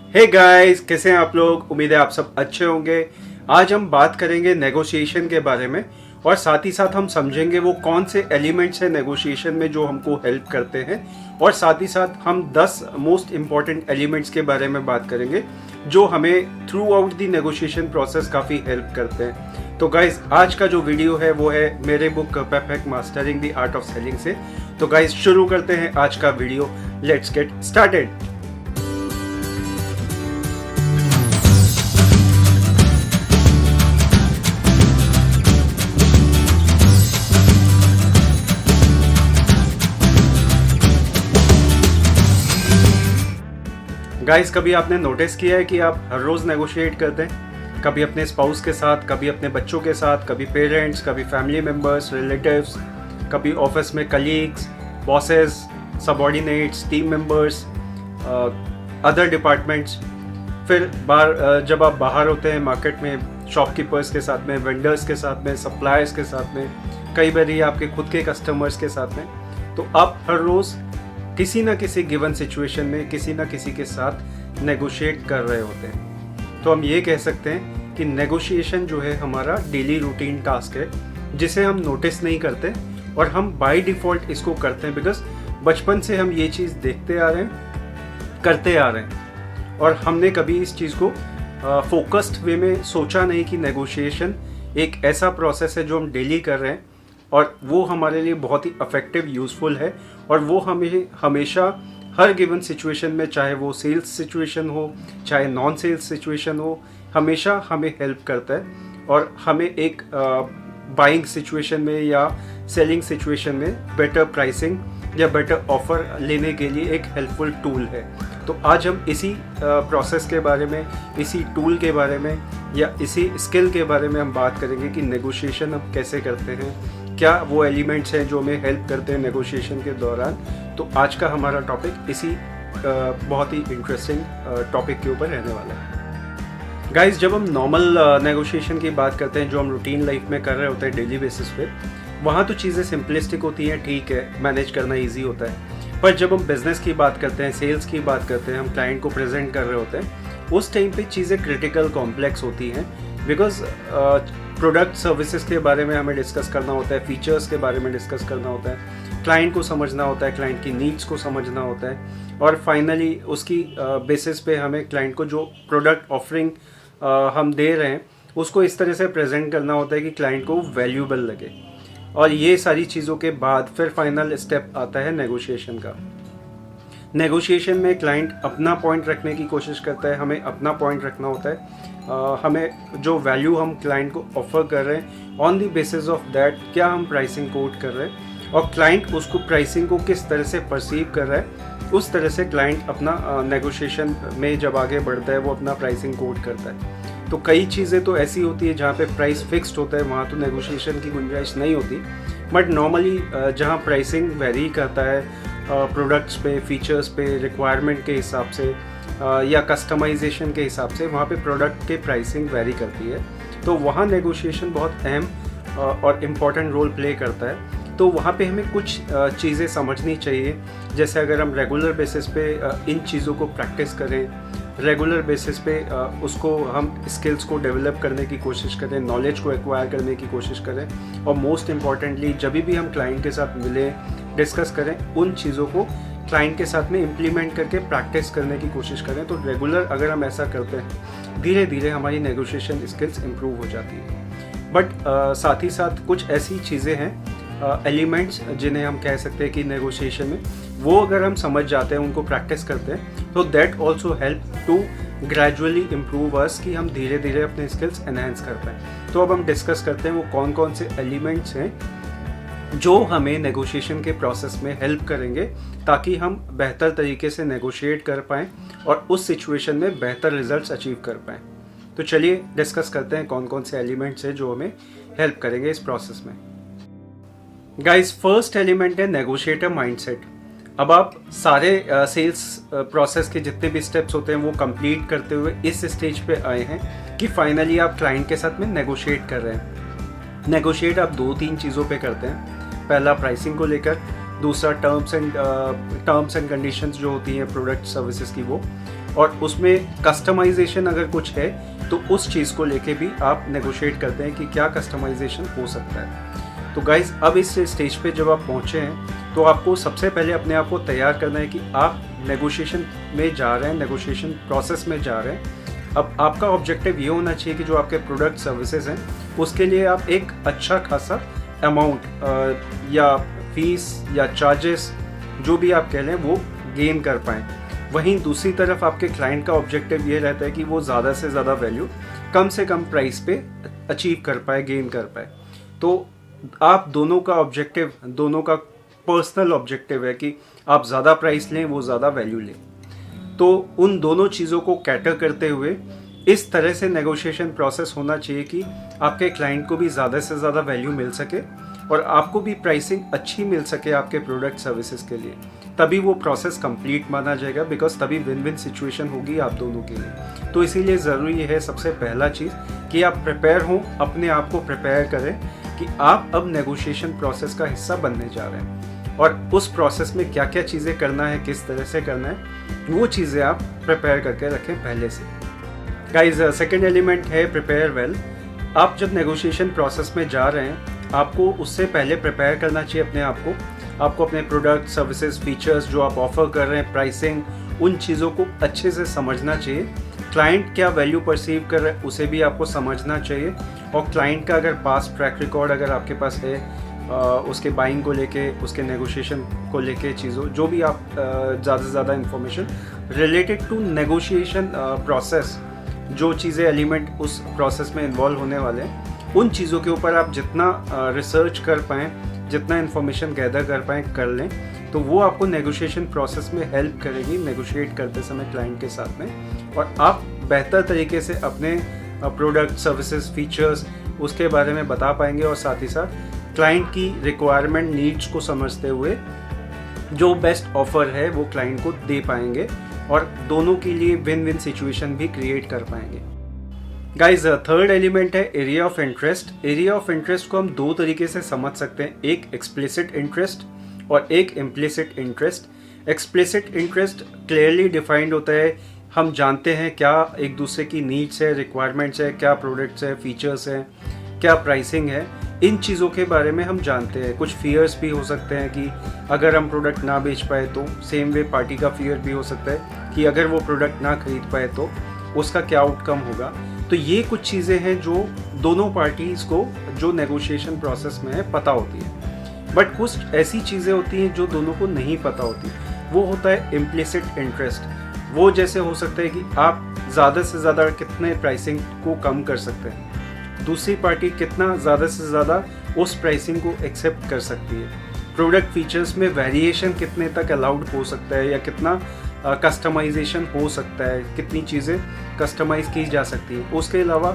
Hey guys, कैसे हैं आप लोग। उम्मीद है आप सब अच्छे होंगे। आज हम बात करेंगे नेगोशिएशन के बारे में और साथ ही साथ हम समझेंगे वो कौन से एलिमेंट्स हैं नेगोशिएशन में जो हमको हेल्प करते हैं, और साथ ही साथ हम 10 मोस्ट इम्पॉर्टेंट एलिमेंट्स के बारे में बात करेंगे जो हमें through out the negotiation process काफ़ी हेल्प करते हैं। तो गाइस, आज का जो वीडियो है वो है मेरे book Pep hack mastering the art of selling से। तो गाइस, शुरू करते हैं आज का video. Let's get started. Guys, कभी आपने नोटिस किया है कि आप हर रोज नेगोशिएट करते हैं? कभी अपने स्पाउस के साथ, कभी अपने बच्चों के साथ, कभी पेरेंट्स, कभी फैमिली मेंबर्स, रिलेटिव्स, कभी ऑफिस में colleagues, bosses, subordinates, team members, other departments. फिर जब आप बाहर होते हैं मार्केट में, शॉपकीपर्स के साथ में, वेंडर्स के साथ में, सप्लायर्स के साथ में, कई बार ये आपके खुद के कस्टमर्स के साथ में, तो आप हर रोज़ किसी ना किसी गिवन सिचुएशन में किसी ना किसी के साथ नेगोशिएट कर रहे होते हैं। तो हम ये कह सकते हैं कि नेगोशिएशन जो है हमारा डेली रूटीन टास्क है, जिसे हम नोटिस नहीं करते और हम बाय डिफ़ॉल्ट इसको करते हैं, बिकॉज बचपन से हम ये चीज़ देखते आ रहे हैं, करते आ रहे हैं, और हमने कभी इस चीज़ को फोकस्ड वे में सोचा नहीं कि नेगोशिएशन एक ऐसा प्रोसेस है जो हम डेली कर रहे हैं और वो हमारे लिए बहुत ही इफेक्टिव, यूज़फुल है, और वो हमें हमेशा हर गिवन सिचुएशन में, चाहे वो सेल्स सिचुएशन हो चाहे नॉन सेल्स सिचुएशन हो, हमेशा हमें हेल्प करता है और हमें एक बाइंग सिचुएशन में या सेलिंग सिचुएशन में बेटर प्राइसिंग या बेटर ऑफर लेने के लिए एक हेल्पफुल टूल है। तो आज हम इसी प्रोसेस के बारे में, इसी टूल के बारे में या इसी स्किल के बारे में हम बात करेंगे कि नेगोशिएशन हम कैसे करते हैं, क्या वो एलिमेंट्स हैं जो हमें हेल्प करते हैं नेगोशिएशन के दौरान। तो आज का हमारा टॉपिक इसी बहुत ही इंटरेस्टिंग टॉपिक के ऊपर रहने वाला है। गाइस, जब हम नॉर्मल नेगोशिएशन की बात करते हैं जो हम रूटीन लाइफ में कर रहे होते हैं डेली बेसिस पे, वहाँ तो चीज़ें सिंपलिस्टिक होती हैं, ठीक है, मैनेज करना ईजी होता है। पर जब हम बिजनेस की बात करते हैं, सेल्स की बात करते हैं, हम क्लाइंट को प्रेजेंट कर रहे होते हैं, उस टाइम पे चीज़ें क्रिटिकल कॉम्प्लेक्स होती हैं, बिकॉज प्रोडक्ट सर्विसेज के बारे में हमें डिस्कस करना होता है, फीचर्स के बारे में डिस्कस करना होता है, क्लाइंट को समझना होता है, क्लाइंट की नीड्स को समझना होता है, और फाइनली उसकी बेसिस पे हमें क्लाइंट को जो प्रोडक्ट ऑफरिंग हम दे रहे हैं उसको इस तरह से प्रेजेंट करना होता है कि क्लाइंट को वैल्यूएबल लगे। और ये सारी चीज़ों के बाद फिर फाइनल स्टेप आता है नेगोशिएशन का। नेगोशिएशन में क्लाइंट अपना पॉइंट रखने की कोशिश करता है, हमें अपना पॉइंट रखना होता है। हमें जो वैल्यू हम क्लाइंट को ऑफर कर रहे हैं, on the basis of that क्या हम प्राइसिंग कोट कर रहे हैं और क्लाइंट उसको प्राइसिंग को किस तरह से परसीव कर रहा है, उस तरह से क्लाइंट अपना नेगोशिएशन में जब आगे बढ़ता है वो अपना प्राइसिंग कोट करता है। तो कई चीज़ें तो ऐसी होती है जहाँ पे प्राइस फिक्स्ड होता है, वहाँ तो नेगोशिएशन की गुंजाइश नहीं होती। बट नॉर्मली जहाँ प्राइसिंग वेरी करता है प्रोडक्ट्स पे, फीचर्स पे, रिक्वायरमेंट के हिसाब से या कस्टमाइजेशन के हिसाब से, वहाँ पे प्रोडक्ट के प्राइसिंग वेरी करती है। तो वहाँ नेगोशिएशन बहुत अहम और इम्पॉर्टेंट रोल प्ले करता है। तो वहाँ पे हमें कुछ चीज़ें समझनी चाहिए, जैसे अगर हम रेगुलर बेसिस पे इन चीज़ों को प्रैक्टिस करें, रेगुलर बेसिस पे उसको हम स्किल्स को डेवलप करने की कोशिश करें, नॉलेज को एक्वायर करने की कोशिश करें, और मोस्ट इम्पॉर्टेंटली जब भी हम क्लाइंट के साथ मिलें, डिस्कस करें, उन चीज़ों को क्लाइंट के साथ में इम्प्लीमेंट करके प्रैक्टिस करने की कोशिश करें। तो रेगुलर अगर हम ऐसा करते हैं, धीरे धीरे हमारी नेगोशिएशन स्किल्स इम्प्रूव हो जाती है। बट साथ ही साथ कुछ ऐसी चीज़ें हैं, एलिमेंट्स, जिन्हें हम कह सकते हैं कि नेगोशिएशन में वो अगर हम समझ जाते हैं, उनको प्रैक्टिस करते हैं, तो that also help to gradually improve us, कि हम धीरे धीरे अपने स्किल्स एनहेंस कर पाएँ। तो अब हम डिस्कस करते हैं वो कौन कौन से एलिमेंट्स हैं जो हमें नेगोशिएशन के प्रोसेस में हेल्प करेंगे, ताकि हम बेहतर तरीके से नेगोशिएट कर पाएँ और उस सिचुएशन में बेहतर रिजल्ट्स अचीव कर पाएँ। तो चलिए डिस्कस करते हैं कौन कौन से एलिमेंट्स हैं जो हमें हेल्प करेंगे इस प्रोसेस में। गाइस, फर्स्ट एलिमेंट है नेगोशिएटर माइंडसेट। अब आप सारे सेल्स प्रोसेस के जितने भी स्टेप्स होते हैं वो कंप्लीट करते हुए इस स्टेज पे आए हैं कि फाइनली आप क्लाइंट के साथ में नेगोशिएट कर रहे हैं। नेगोशिएट आप 2-3 चीज़ों पे करते हैं। पहला प्राइसिंग को लेकर, दूसरा टर्म्स एंड कंडीशंस जो होती हैं प्रोडक्ट सर्विसेज की वो, और उसमें कस्टमाइजेशन अगर कुछ है तो उस चीज़ को लेके भी आप नेगोशिएट करते हैं कि क्या कस्टमाइजेशन हो सकता है। तो गाइज अब इस स्टेज पे जब आप पहुँचे हैं तो आपको सबसे पहले अपने आप को तैयार करना है कि आप नेगोशिएशन में जा रहे हैं, नेगोशिएशन प्रोसेस में जा रहे हैं। अब आपका ऑब्जेक्टिव ये होना चाहिए कि जो आपके प्रोडक्ट सर्विसेज हैं उसके लिए आप एक अच्छा खासा अमाउंट या फीस या चार्जेस जो भी आप कह लें वो गेन कर पाएँ। वहीं दूसरी तरफ आपके क्लाइंट का ऑब्जेक्टिव ये रहता है कि वो ज़्यादा से ज़्यादा वैल्यू कम से कम प्राइस पे अचीव कर पाए, गेन कर पाए। तो आप दोनों का ऑब्जेक्टिव, दोनों का पर्सनल ऑब्जेक्टिव है कि आप ज़्यादा प्राइस लें, वो ज़्यादा वैल्यू लें। तो उन दोनों चीज़ों को कैटर करते हुए इस तरह से नेगोशिएशन प्रोसेस होना चाहिए कि आपके क्लाइंट को भी ज़्यादा से ज़्यादा वैल्यू मिल सके और आपको भी प्राइसिंग अच्छी मिल सके आपके प्रोडक्ट सर्विसेज के लिए। तभी वो प्रोसेस कंप्लीट माना जाएगा, बिकॉज तभी विन विन सिचुएशन होगी आप दोनों के लिए। तो इसीलिए ज़रूरी है सबसे पहला चीज़ कि आप प्रिपेयर हों, अपने आप को प्रिपेयर करें कि आप अब नेगोशिएशन प्रोसेस का हिस्सा बनने जा रहे हैं और उस प्रोसेस में क्या क्या चीज़ें करना है, किस तरह से करना है, वो चीज़ें आप प्रिपेयर करके रखें पहले से। गाइज सेकेंड एलिमेंट है प्रिपेयर वेल। आप जब नेगोशिएशन प्रोसेस में जा रहे हैं आपको उससे पहले प्रिपेयर करना चाहिए अपने आप को। आपको अपने प्रोडक्ट, सर्विसेज, फीचर्स जो आप ऑफर कर रहे हैं, प्राइसिंग, उन चीज़ों को अच्छे से समझना चाहिए। क्लाइंट क्या वैल्यू परसीव कर रहा है उसे भी आपको समझना चाहिए और क्लाइंट का अगर पास्ट ट्रैक रिकॉर्ड अगर आपके पास है उसके बाइंग को लेके, उसके नेगोशिएशन को लेके चीज़ों जो भी आप ज़्यादा से ज़्यादा information related to negotiation process, जो चीज़ें एलिमेंट उस प्रोसेस में इन्वॉल्व होने वाले हैं, उन चीज़ों के ऊपर आप जितना रिसर्च कर पाएँ, जितना इन्फॉर्मेशन गैदर कर पाएँ कर लें, तो वो आपको नेगोशिएशन प्रोसेस में हेल्प करेगी नेगोशिएट करते समय क्लाइंट के साथ में। और आप बेहतर तरीके से अपने प्रोडक्ट, सर्विसेज, फीचर्स उसके बारे में बता पाएंगे और साथ ही साथ क्लाइंट की रिक्वायरमेंट, नीड्स को समझते हुए जो बेस्ट ऑफर है वो क्लाइंट को दे पाएंगे और दोनों के लिए विन विन सिचुएशन भी क्रिएट कर पाएंगे। गाइज थर्ड एलिमेंट है area of interest. Area of interest को हम दो तरीके से समझ सकते हैं, एक एक्सप्लिसिट इंटरेस्ट और एक implicit interest. Explicit interest clearly defined होता है, हम जानते हैं क्या एक दूसरे की नीड्स है, रिक्वायरमेंट्स है, क्या प्रोडक्ट्स है, फीचर्स हैं, क्या प्राइसिंग है, इन चीज़ों के बारे में हम जानते हैं। कुछ फियर्स भी हो सकते हैं कि अगर हम प्रोडक्ट ना बेच पाए तो, सेम वे पार्टी का फियर भी हो सकता है कि अगर वो प्रोडक्ट ना खरीद पाए तो उसका क्या आउटकम होगा। तो ये कुछ चीज़ें हैं जो दोनों पार्टीज़ को जो नेगोशिएशन प्रोसेस में है पता होती है, बट कुछ ऐसी चीज़ें होती हैं जो दोनों को नहीं पता होती। वो होता है इम्प्लिसिट इंटरेस्ट। वो जैसे हो सकता है कि आप ज़्यादा से ज़्यादा कितने प्राइसिंग को कम कर सकते हैं, दूसरी पार्टी कितना ज़्यादा से ज़्यादा उस प्राइसिंग को एक्सेप्ट कर सकती है, प्रोडक्ट फीचर्स में वेरिएशन कितने तक अलाउड हो सकता है या कितना कस्टमाइजेशन हो सकता है, कितनी चीज़ें कस्टमाइज की जा सकती हैं। उसके अलावा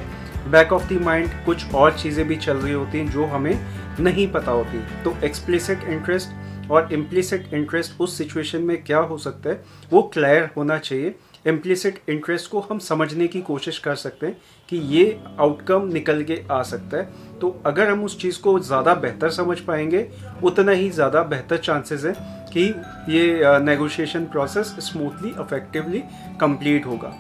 बैक ऑफ द माइंड कुछ और चीज़ें भी चल रही होती हैं जो हमें नहीं पता होती। तो एक्सप्लिसिट इंटरेस्ट और इम्प्लिसिट इंटरेस्ट उस सिचुएशन में क्या हो सकता है वो क्लियर होना चाहिए। इम्प्लिसिट इंटरेस्ट को हम समझने की कोशिश कर सकते हैं कि ये आउटकम निकल के आ सकता है। तो अगर हम उस चीज़ को ज़्यादा बेहतर समझ पाएंगे उतना ही ज़्यादा बेहतर चांसेस है कि ये negotiation process smoothly, effectively complete होगा।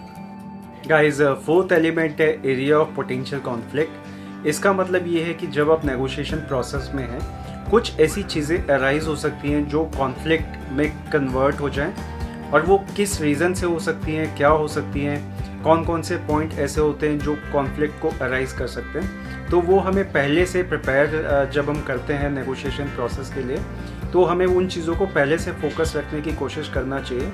गाइस फोर्थ एलिमेंट है एरिया ऑफ पोटेंशियल कॉन्फ्लिक्ट। इसका मतलब ये है कि जब आप नेगोशिएशन प्रोसेस में हैं कुछ ऐसी चीज़ें अराइज हो सकती हैं जो कॉन्फ्लिक्ट में कन्वर्ट हो जाएं, और वो किस रीज़न से हो सकती हैं, क्या हो सकती हैं, कौन कौन से पॉइंट ऐसे होते हैं जो कॉन्फ्लिक्ट को अराइज कर सकते हैं। तो वो हमें पहले से प्रिपेयर जब हम करते हैं नेगोशिएशन प्रोसेस के लिए, तो हमें उन चीज़ों को पहले से फोकस रखने की कोशिश करना चाहिए।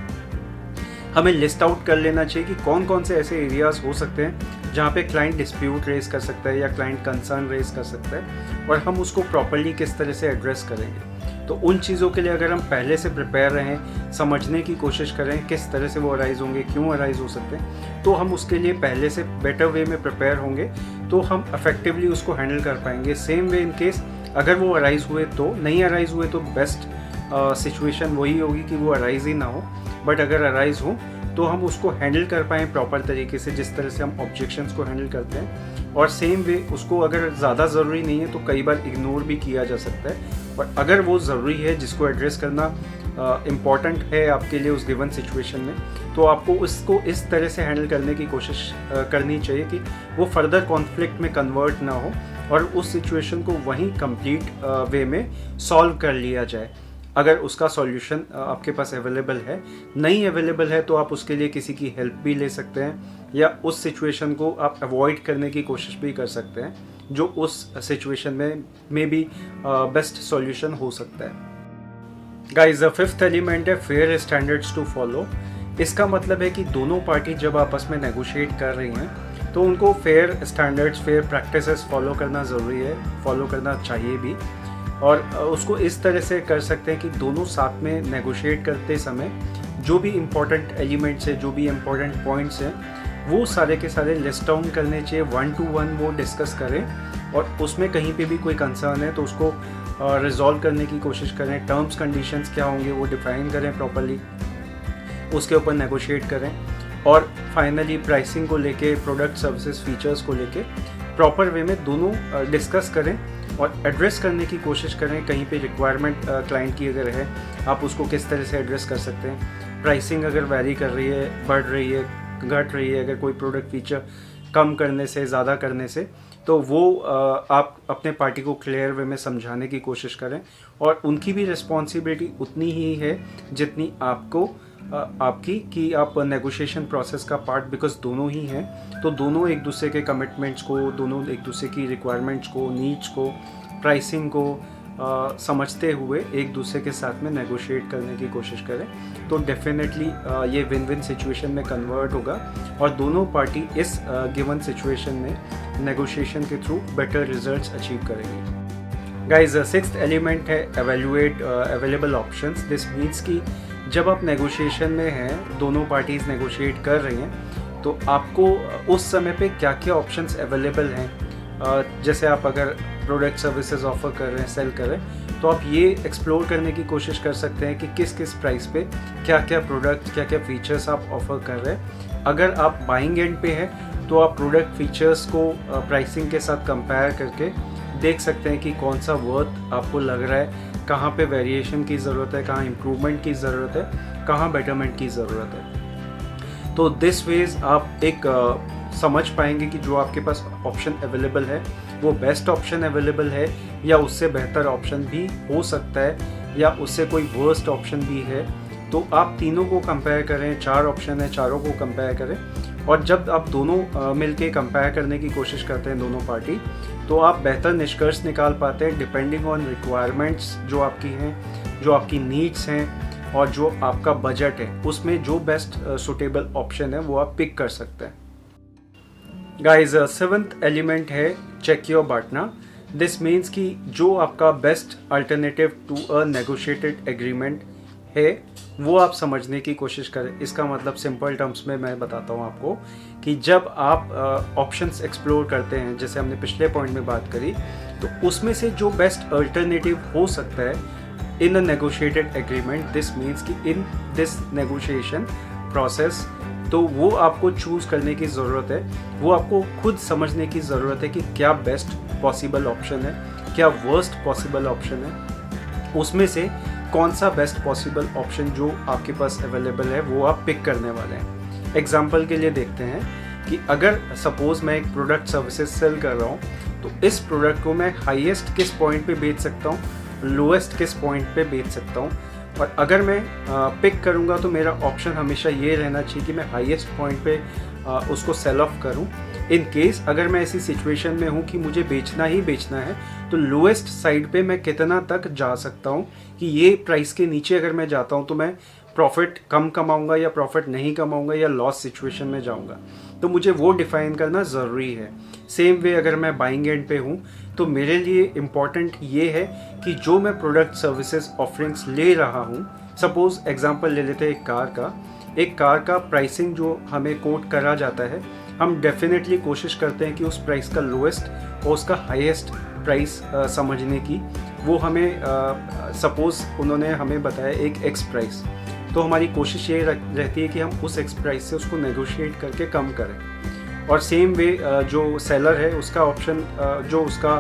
हमें लिस्ट आउट कर लेना चाहिए कि कौन कौन से ऐसे एरियाज़ हो सकते हैं जहाँ पे क्लाइंट डिस्प्यूट रेज कर सकता है या क्लाइंट कंसर्न रेज कर सकता है, और हम उसको प्रॉपर्ली किस तरह से एड्रेस करेंगे। तो उन चीज़ों के लिए अगर हम पहले से प्रिपेयर रहें, समझने की कोशिश करें किस तरह से वो अराइज़ होंगे, क्यों अराइज़ हो सकते हैं, तो हम उसके लिए पहले से बेटर वे में प्रिपेयर होंगे, तो हम इफेक्टिवली उसको हैंडल कर पाएंगे। सेम वे इन केस अगर वो अराइज़ हुए तो, नहीं अराइज़ हुए तो बेस्ट सिचुएशन वही होगी कि वो अराइज़ ही ना हो, बट अगर अराइज़ हो तो हम उसको हैंडल कर पाएँ प्रॉपर तरीके से, जिस तरह से हम ऑब्जेक्शंस को हैंडल करते हैं। और सेम वे उसको अगर ज़्यादा ज़रूरी नहीं है तो कई बार इग्नोर भी किया जा सकता है, और अगर वो ज़रूरी है जिसको एड्रेस करना इम्पॉर्टेंट है आपके लिए उस गिवन सिचुएशन में, तो आपको उसको इस तरह से हैंडल करने की कोशिश करनी चाहिए कि वो फर्दर कॉन्फ्लिक्ट में कन्वर्ट ना हो और उस सिचुएशन को वहीं कंप्लीट वे में सॉल्व कर लिया जाए। अगर उसका सॉल्यूशन आपके पास अवेलेबल है, नहीं अवेलेबल है तो आप उसके लिए किसी की हेल्प भी ले सकते हैं या उस सिचुएशन को आप अवॉइड करने की कोशिश भी कर सकते हैं जो उस सिचुएशन में भी बेस्ट सॉल्यूशन हो सकता है। गाइस, द फिफ्थ एलिमेंट है फेयर स्टैंडर्ड्स टू फॉलो। इसका मतलब है कि दोनों पार्टी जब आपस में नेगोशिएट कर रही हैं तो उनको fair standards, fair practices follow करना ज़रूरी है, फॉलो करना चाहिए भी। और उसको इस तरह से कर सकते हैं कि दोनों साथ में नेगोशिएट करते समय जो भी इम्पोर्टेंट एलिमेंट्स हैं, जो भी इम्पोर्टेंट पॉइंट्स हैं, वो सारे के सारे लिस्ट डाउन करने चाहिए, 1 to 1 वो डिस्कस करें और उसमें कहीं पे भी कोई कंसर्न है तो उसको रिजॉल्व करने की कोशिश करें। टर्म्स कंडीशंस क्या होंगे वो डिफाइन करें प्रॉपर्ली, उसके ऊपर नेगोशिएट करें और फाइनली प्राइसिंग को लेके, प्रोडक्ट सर्विसेज फीचर्स को लेके प्रॉपर वे में दोनों डिस्कस करें और एड्रेस करने की कोशिश करें। कहीं पे रिक्वायरमेंट क्लाइंट की अगर है, आप उसको किस तरह से एड्रेस कर सकते हैं। प्राइसिंग अगर वैरी कर रही है, बढ़ रही है, घट रही है, अगर कोई प्रोडक्ट फीचर कम करने से, ज़्यादा करने से, तो वो आप अपने पार्टी को क्लियर वे में समझाने की कोशिश करें और उनकी भी रिस्पॉन्सिबिलिटी उतनी ही है जितनी आपको आपकी, कि आप नेगोशिएशन प्रोसेस का पार्ट, बिकॉज दोनों ही हैं, तो दोनों एक दूसरे के कमिटमेंट्स को, दोनों एक दूसरे की रिक्वायरमेंट्स को, नीड्स को, प्राइसिंग को समझते हुए एक दूसरे के साथ में नेगोशिएट करने की कोशिश करें तो डेफिनेटली ये विन विन सिचुएशन में कन्वर्ट होगा और दोनों पार्टी इस गिवन सिचुएशन में नेगोशिएशन के थ्रू बेटर रिजल्ट्स अचीव करेंगे। गाइस, सिक्स्थ एलिमेंट है evaluate available options. This means कि जब आप नेगोशिएशन में हैं, दोनों पार्टीज नेगोशिएट कर रही हैं, तो आपको उस समय पे क्या क्या ऑप्शंस अवेलेबल हैं। जैसे आप अगर प्रोडक्ट सर्विसेज ऑफर कर रहे हैं, सेल कर रहे हैं, तो आप ये एक्सप्लोर करने की कोशिश कर सकते हैं कि किस किस प्राइस पे क्या क्या प्रोडक्ट, क्या क्या फीचर्स आप ऑफर कर रहे हैं। अगर आप बाइंग एंड पे हैं तो आप प्रोडक्ट फीचर्स को प्राइसिंग के साथ कंपेयर करके देख सकते हैं कि कौन सा वर्थ आपको लग रहा है, कहाँ पे वेरिएशन की ज़रूरत है, कहाँ इम्प्रूवमेंट की ज़रूरत है, कहाँ बेटरमेंट की ज़रूरत है। तो दिस वेज आप एक समझ पाएंगे कि जो आपके पास ऑप्शन अवेलेबल है वो बेस्ट ऑप्शन अवेलेबल है या उससे बेहतर ऑप्शन भी हो सकता है या उससे कोई वर्स्ट ऑप्शन भी है। तो आप तीनों को कंपेयर करें, 4 ऑप्शन है, चारों को कंपेयर करें और जब आप दोनों मिलके कंपेयर करने की कोशिश करते हैं दोनों पार्टी, तो आप बेहतर निष्कर्ष निकाल पाते हैं डिपेंडिंग ऑन रिक्वायरमेंट्स जो आपकी हैं, जो आपकी नीड्स हैं और जो आपका बजट है, उसमें जो बेस्ट सुटेबल ऑप्शन है वो आप पिक कर सकते हैं। गाइज, 7th एलिमेंट है check your partner. This means कि जो आपका best alternative to a negotiated agreement है वो आप समझने की कोशिश करें। इसका मतलब सिंपल टर्म्स में मैं बताता हूँ आपको कि जब आप ऑप्शंस एक्सप्लोर करते हैं, जैसे हमने पिछले पॉइंट में बात करी, तो उसमें से जो बेस्ट अल्टरनेटिव हो सकता है इन अ नेगोशिएटेड एग्रीमेंट, दिस मीन्स कि इन दिस नेगोशिएशन प्रोसेस, तो वो आपको चूज़ करने की ज़रूरत है, वो आपको खुद समझने की ज़रूरत है कि क्या बेस्ट पॉसिबल ऑप्शन है, क्या वर्स्ट पॉसिबल ऑप्शन है, उसमें से कौन सा बेस्ट पॉसिबल ऑप्शन जो आपके पास अवेलेबल है वो आप पिक करने वाले हैं। एग्जाम्पल के लिए देखते हैं कि अगर सपोज़ मैं एक प्रोडक्ट सर्विसेज सेल कर रहा हूँ, तो इस प्रोडक्ट को मैं हाईएस्ट किस पॉइंट पे बेच सकता हूँ, लोएस्ट किस पॉइंट पे बेच सकता हूँ। और अगर मैं पिक करूँगा तो मेरा ऑप्शन हमेशा ये रहना चाहिए कि मैं हाईएस्ट पॉइंट पे उसको सेल ऑफ करूँ। इन केस अगर मैं ऐसी सिचुएशन में हूँ कि मुझे बेचना ही बेचना है, तो लोएस्ट साइड पे मैं कितना तक जा सकता हूँ कि ये प्राइस के नीचे अगर मैं जाता हूँ तो मैं प्रॉफिट कम कमाऊँगा या प्रॉफिट नहीं कमाऊँगा या लॉस सिचुएशन में जाऊँगा, तो मुझे वो डिफाइन करना ज़रूरी है। सेम वे अगर मैं बाइंग एंड पे हूँ तो मेरे लिए इम्पॉर्टेंट ये है कि जो मैं प्रोडक्ट सर्विसेज ऑफरिंग्स ले रहा हूँ, सपोज़ एग्जांपल ले लेते हैं एक कार का प्राइसिंग जो हमें कोट करा जाता है, हम डेफिनेटली कोशिश करते हैं कि उस प्राइस का लोएस्ट और उसका हाईएस्ट प्राइस समझने की। वो हमें सपोज़ उन्होंने हमें बताया एक एक्स प्राइस, तो हमारी कोशिश ये रहती है कि हम उस एक्स प्राइस से उसको नेगोशिएट करके कम करें। और सेम वे जो सेलर है उसका ऑप्शन, जो उसका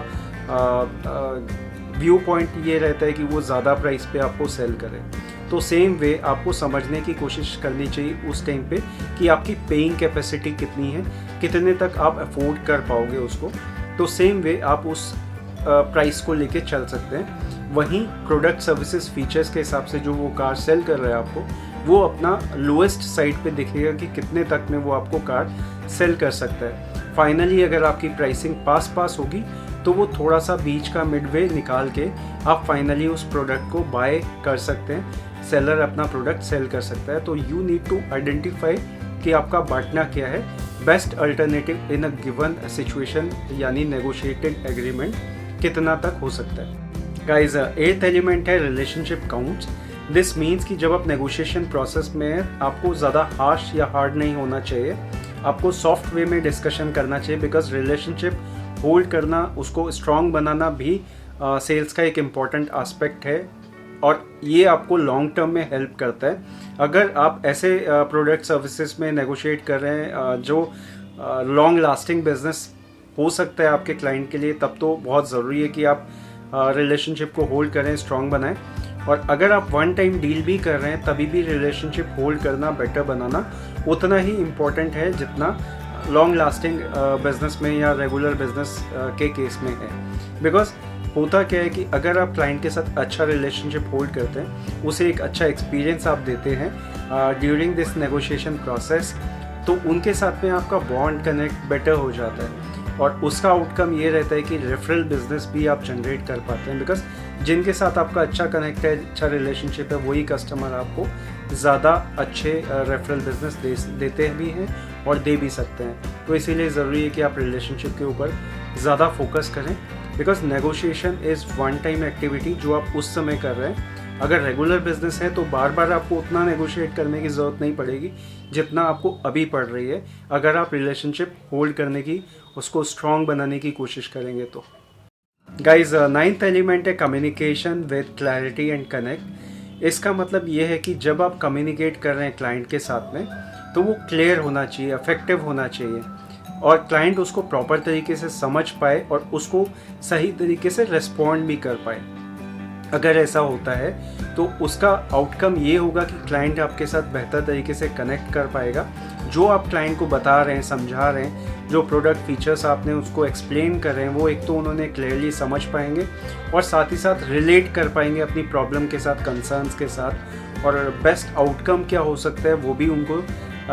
व्यू पॉइंट ये रहता है कि वो ज़्यादा प्राइस पे आपको सेल करे। तो सेम वे आपको समझने की कोशिश करनी चाहिए उस टाइम पे कि आपकी पेइंग कैपेसिटी कितनी है, कितने तक आप अफोर्ड कर पाओगे उसको। तो सेम वे आप उस प्राइस को लेके चल सकते हैं। वहीं प्रोडक्ट सर्विसेज फीचर्स के हिसाब से जो वो कार सेल कर रहा है आपको, वो अपना लोएस्ट साइड पे दिखेगा कि कितने तक में वो आपको कार सेल कर सकता है। फाइनली अगर आपकी प्राइसिंग पास होगी तो वो थोड़ा सा बीच का मिडवे निकाल के आप फाइनली उस प्रोडक्ट को बाय कर सकते हैं, सेलर अपना प्रोडक्ट सेल कर सकता है। तो यू नीड टू आइडेंटिफाई कि आपका बांटना क्या है, best alternative in a given situation, यानी नेगोशिएटेड एग्रीमेंट कितना तक हो सकता है। गाइस, 8th एलिमेंट है रिलेशनशिप काउंट्स। दिस मीन्स कि जब आप नेगोशिएशन प्रोसेस में हैं, आपको ज़्यादा हार्श या हार्ड नहीं होना चाहिए, आपको सॉफ्ट वे में डिस्कशन करना चाहिए, बिकॉज रिलेशनशिप होल्ड करना, उसको स्ट्रॉन्ग बनाना भी सेल्स का एक इम्पॉर्टेंट एस्पेक्ट है और ये आपको लॉन्ग टर्म में हेल्प करता है। अगर आप ऐसे प्रोडक्ट सर्विसेज में नेगोशिएट कर रहे हैं जो लॉन्ग लास्टिंग बिजनेस हो सकता है आपके क्लाइंट के लिए, तब तो बहुत ज़रूरी है कि आप रिलेशनशिप को होल्ड करें, स्ट्रॉन्ग बनाएं। और अगर आप वन टाइम डील भी कर रहे हैं तभी भी रिलेशनशिप होल्ड करना, बेटर बनाना उतना ही इम्पॉर्टेंट है जितना लॉन्ग लास्टिंग बिजनेस में या रेगुलर बिजनेस के केस में है। बिकॉज होता क्या है कि अगर आप क्लाइंट के साथ अच्छा रिलेशनशिप होल्ड करते हैं, उसे एक अच्छा एक्सपीरियंस आप देते हैं ड्यूरिंग दिस नेगोशिएशन प्रोसेस, तो उनके साथ में आपका बॉन्ड कनेक्ट बेटर हो जाता है और उसका आउटकम ये रहता है कि रेफरल बिजनेस भी आप जनरेट कर पाते हैं। बिकॉज जिनके साथ आपका अच्छा कनेक्ट है, अच्छा रिलेशनशिप है, वही कस्टमर आपको ज़्यादा अच्छे रेफरल बिजनेस देते भी हैं और दे भी सकते हैं। तो इसीलिए ज़रूरी है कि आप रिलेशनशिप के ऊपर ज़्यादा फोकस करें, because negotiation is one time activity जो आप उस समय कर रहे हैं। अगर रेगुलर बिजनेस है तो बार बार आपको उतना नेगोशिएट करने की ज़रूरत नहीं पड़ेगी जितना आपको अभी पड़ रही है, अगर आप रिलेशनशिप होल्ड करने की, उसको स्ट्रॉन्ग बनाने की कोशिश करेंगे तो। गाइज, 9th एलिमेंट है communication with clarity and connect. इसका मतलब ये है कि जब आप कम्युनिकेट कर रहे हैं क्लाइंट के साथ में, तो वो क्लियर होना चाहिए, इफेक्टिव होना चाहिए और क्लाइंट उसको प्रॉपर तरीके से समझ पाए और उसको सही तरीके से रिस्पॉन्ड भी कर पाए। अगर ऐसा होता है तो उसका आउटकम ये होगा कि क्लाइंट आपके साथ बेहतर तरीके से कनेक्ट कर पाएगा। जो आप क्लाइंट को बता रहे हैं, समझा रहे हैं, जो प्रोडक्ट फीचर्स आपने उसको एक्सप्लेन कर रहे हैं, वो एक तो उन्होंने क्लियरली समझ पाएंगे और साथ ही साथ रिलेट कर पाएंगे अपनी प्रॉब्लम के साथ, कंसर्न्स के साथ, और बेस्ट आउटकम क्या हो सकता है वो भी उनको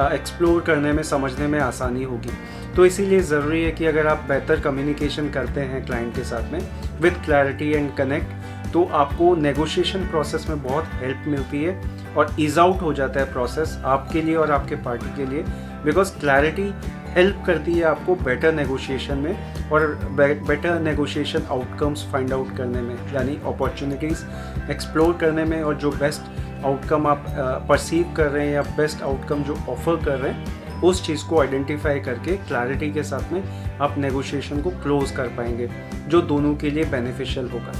एक्सप्लोर करने में, समझने में आसानी होगी। तो इसीलिए ज़रूरी है कि अगर आप बेहतर कम्युनिकेशन करते हैं क्लाइंट के साथ में विद क्लैरिटी एंड कनेक्ट, तो आपको नेगोशिएशन प्रोसेस में बहुत हेल्प मिलती है और ईज आउट हो जाता है प्रोसेस आपके लिए और आपके पार्टी के लिए। बिकॉज क्लैरिटी हेल्प करती है आपको बेटर नेगोशिएशन में और better negotiation outcomes find out करने में, यानी अपॉर्चुनिटीज़ एक्सप्लोर करने में, और जो बेस्ट आउटकम आप परसीव कर रहे हैं या बेस्ट आउटकम जो ऑफर कर रहे हैं, उस चीज़ को आइडेंटिफाई करके क्लैरिटी के साथ में आप नेगोशिएशन को क्लोज कर पाएंगे, जो दोनों के लिए बेनिफिशियल होगा।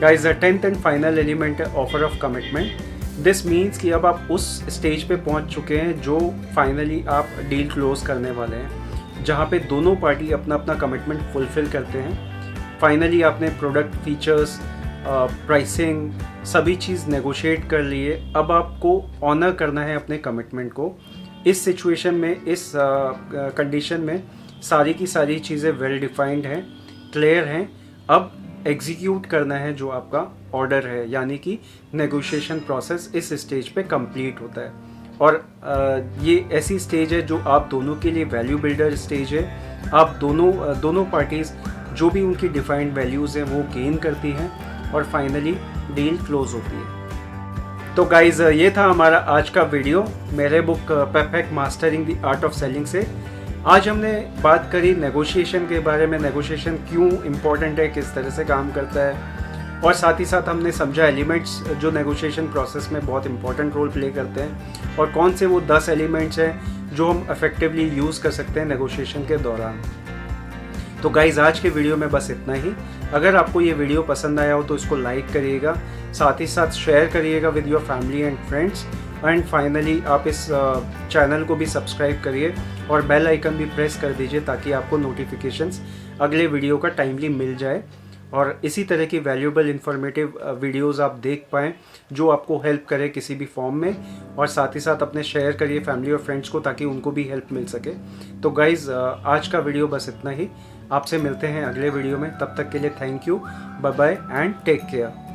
Guys, 10th and final element है offer of commitment. This means कि अब आप उस स्टेज पे पहुंच चुके हैं जो फाइनली आप डील क्लोज करने वाले हैं, जहां पे दोनों पार्टी अपना अपना कमिटमेंट फुलफिल करते हैं। फाइनली आपने प्रोडक्ट फीचर्स, प्राइसिंग, सभी चीज़ नेगोशिएट कर लिए। अब आपको ऑनर करना है अपने कमिटमेंट को। इस सिचुएशन में, इस कंडीशन में सारी की सारी चीज़ें वेल डिफाइंड हैं, क्लियर हैं। अब एग्जीक्यूट करना है जो आपका ऑर्डर है, यानी कि नेगोशिएशन प्रोसेस इस स्टेज पे कंप्लीट होता है। और ये ऐसी स्टेज है जो आप दोनों के लिए वैल्यू बिल्डर स्टेज है। आप दोनों पार्टीज़ जो भी उनकी डिफाइंड वैल्यूज़ हैं वो गेन करती हैं और फाइनली डील क्लोज होती है। तो गाइज, ये था हमारा आज का वीडियो मेरे book perfect mastering the art of selling से। आज हमने बात करी नेगोशिएशन के बारे में, नेगोशिएशन क्यों इम्पोर्टेंट है, किस तरह से काम करता है, और साथ ही साथ हमने समझा एलिमेंट्स जो नेगोशिएशन प्रोसेस में बहुत इंपॉर्टेंट रोल प्ले करते हैं और कौन से वो 10 एलिमेंट्स हैं जो हम इफेक्टिवली यूज़ कर सकते हैं नेगोशिएशन के दौरान। तो गाइज, आज के वीडियो में बस इतना ही। अगर आपको ये वीडियो पसंद आया हो तो इसको लाइक करिएगा, साथ ही साथ शेयर करिएगा with your family and friends, and finally आप इस चैनल को भी सब्सक्राइब करिए और बेल आइकन भी प्रेस कर दीजिए ताकि आपको नोटिफिकेशंस अगले वीडियो का टाइमली मिल जाए। और इसी तरह की वैल्यूएबल इन्फॉर्मेटिव वीडियोस आप देख पाएँ जो आपको हेल्प करे किसी भी फॉर्म में, और साथ ही साथ अपने शेयर करिए फैमिली और फ्रेंड्स को ताकि उनको भी हेल्प मिल सके। तो गाइज़ आज का वीडियो बस इतना ही। आपसे मिलते हैं अगले वीडियो में, तब तक के लिए thank you, bye bye and take care.